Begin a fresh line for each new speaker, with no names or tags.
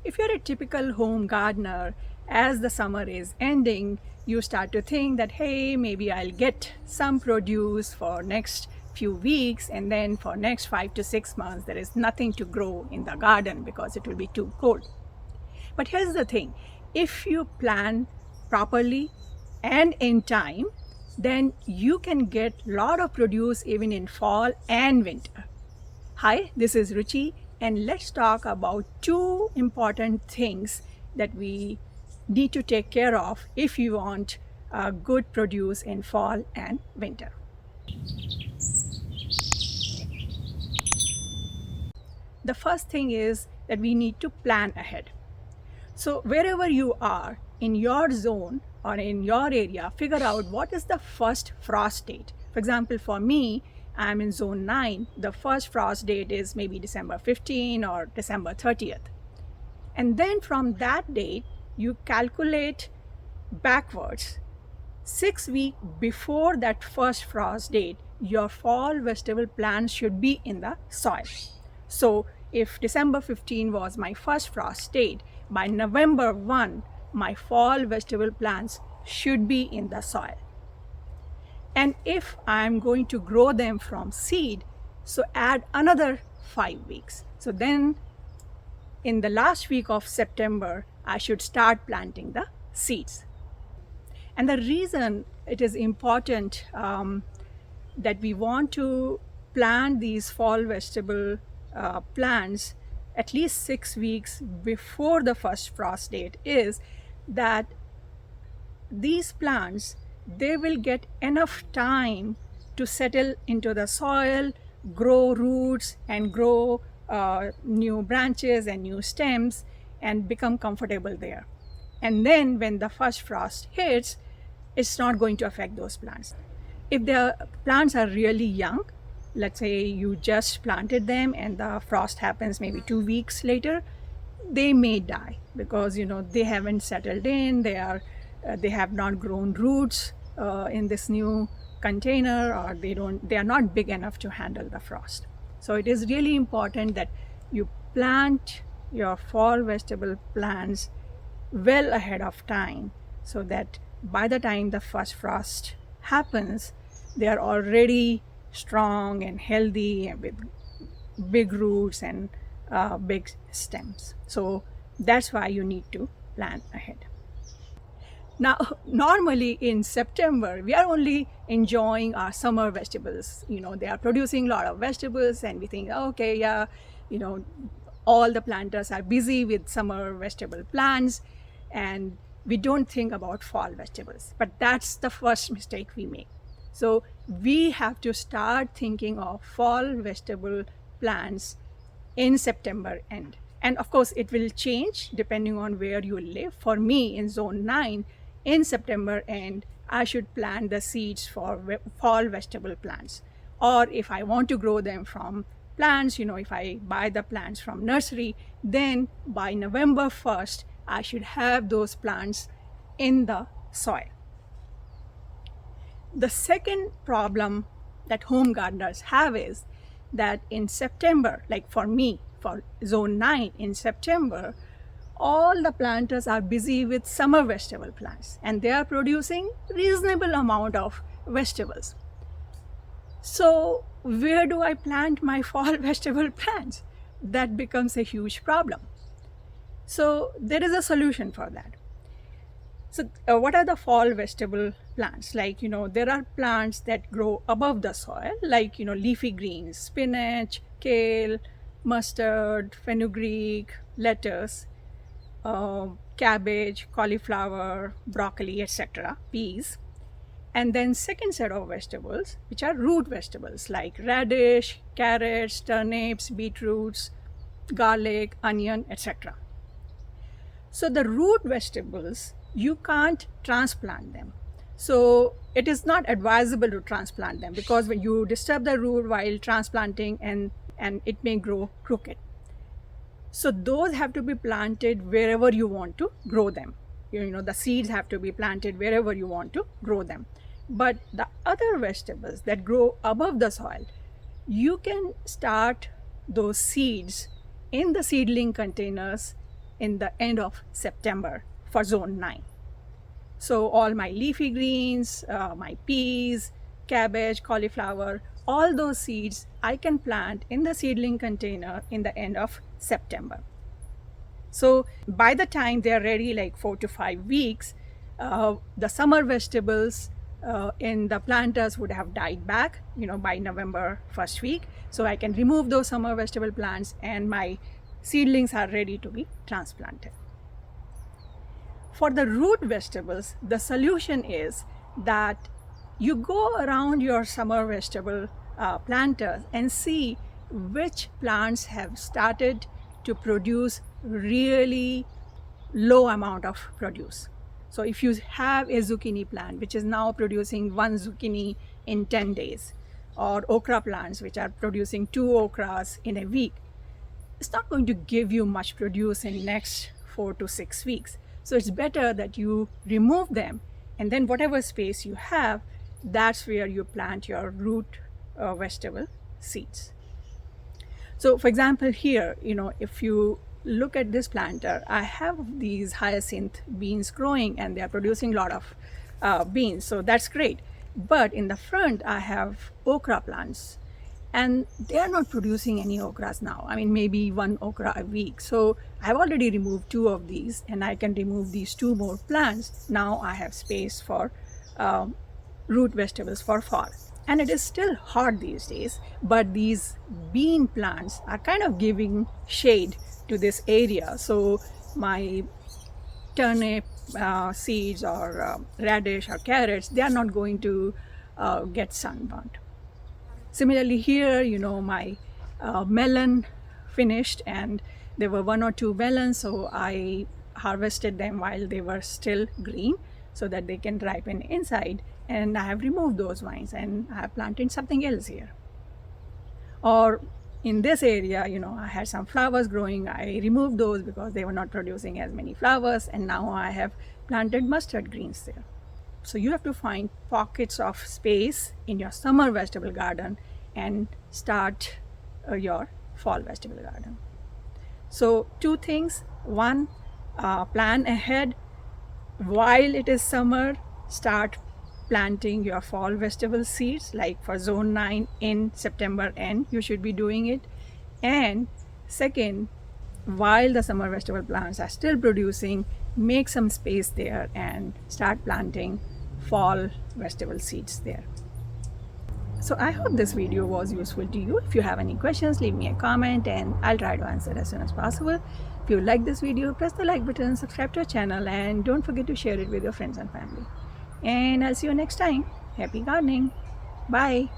If you're a typical home gardener, as the summer is ending, you start to think that, hey, maybe I'll get some produce for next few weeks, and then for next 5 to 6 months, there is nothing to grow in the garden because it will be too cold. But here's the thing, if you plan properly and in time, then you can get a lot of produce even in fall and winter. Hi, this is Ruchi, and let's talk about two important things that we need to take care of if you want good produce in fall and winter. The first thing is that we need to plan ahead. So wherever you are in your zone or in your area, figure out what is the first frost date. For example, for me, I'm in zone 9. The first frost date is maybe December 15 or December 30th. And then from that date, you calculate backwards. 6 weeks before that first frost date, your fall vegetable plants should be in the soil. So if December 15 was my first frost date, by November 1, my fall vegetable plants should be in the soil. And if I'm going to grow them from seed, so add another 5 weeks. So then in the last week of September, I should start planting the seeds. And the reason it is important that we want to plant these fall vegetable plants at least 6 weeks before the first frost date is that these plants, they will get enough time to settle into the soil, grow roots, and grow new branches and new stems and become comfortable there. And then when the first frost hits, it's not going to affect those plants. If the plants are really young, let's say you just planted them and the frost happens maybe 2 weeks later, they may die because they haven't settled in, they have not grown roots in this new container, or they are not big enough to handle the frost. So it is really important that you plant your fall vegetable plants well ahead of time, so that by the time the first frost happens, they are already strong and healthy and with big roots and big stems. So that's why you need to plan ahead. Now, normally in September, we are only enjoying our summer vegetables. They are producing a lot of vegetables, and we think, okay, yeah, all the planters are busy with summer vegetable plants, and we don't think about fall vegetables. But that's the first mistake we make. So we have to start thinking of fall vegetable plants in September end. And of course, it will change depending on where you live. For me, in zone 9, in September end, I should plant the seeds for fall vegetable plants. Or if I want to grow them from plants, if I buy the plants from nursery, then by November 1st, I should have those plants in the soil. The second problem that home gardeners have is that in September, like for me, for zone 9 in September, all the planters are busy with summer vegetable plants, and they are producing reasonable amount of vegetables. So where do I plant my fall vegetable plants? That becomes a huge problem. So there is a solution for that. So what are the fall vegetable plants? Like, there are plants that grow above the soil, like, leafy greens, spinach, kale, mustard, fenugreek, lettuce, cabbage, cauliflower, broccoli, etc., peas. And then second set of vegetables, which are root vegetables like radish, carrots, turnips, beetroots, garlic, onion, etc. So the root vegetables, you can't transplant them. So it is not advisable to transplant them, because when you disturb the root while transplanting, and it may grow crooked. So those have to be planted wherever you want to grow them. The seeds have to be planted wherever you want to grow them. But the other vegetables that grow above the soil, you can start those seeds in the seedling containers in the end of September for zone 9. So all my leafy greens, my peas, cabbage, cauliflower, all those seeds I can plant in the seedling container in the end of September. So by the time they're ready, like 4 to 5 weeks, the summer vegetables in the planters would have died back, by November first week. So I can remove those summer vegetable plants and my seedlings are ready to be transplanted. For the root vegetables, the solution is that you go around your summer vegetable planters and see which plants have started to produce really low amount of produce. So if you have a zucchini plant which is now producing 1 zucchini in 10 days, or okra plants which are producing 2 okras in a week, it's not going to give you much produce in next 4 to 6 weeks. So it's better that you remove them, and then whatever space you have, that's where you plant your root vegetable seeds. So for example here, if you look at this planter, I have these hyacinth beans growing and they are producing a lot of beans, so that's great. But in the front I have okra plants and they are not producing any okras now. I mean, maybe 1 okra a week. So I've already removed 2 of these and I can remove these 2 more plants. Now I have space for root vegetables for fall. And it is still hot these days, but these bean plants are kind of giving shade to this area. So my turnip seeds or radish or carrots, they are not going to get sunburned. Similarly here, my melon finished and there were 1 or 2 melons, so I harvested them while they were still green so that they can ripen inside, and I have removed those vines and I have planted something else here. Or in this area, I had some flowers growing. I removed those because they were not producing as many flowers, and now I have planted mustard greens there. So you have to find pockets of space in your summer vegetable garden and start your fall vegetable garden. So 2 things. 1, plan ahead. While it is summer, start planting your fall vegetable seeds, like for zone 9 in September end, you should be doing it. And second, while the summer vegetable plants are still producing, make some space there and start planting fall vegetable seeds there. So I hope this video was useful to you. If you have any questions, leave me a comment and I'll try to answer as soon as possible. If you like this video, press the like button, subscribe to our channel, and don't forget to share it with your friends and family. And I'll see you next time. Happy gardening. Bye.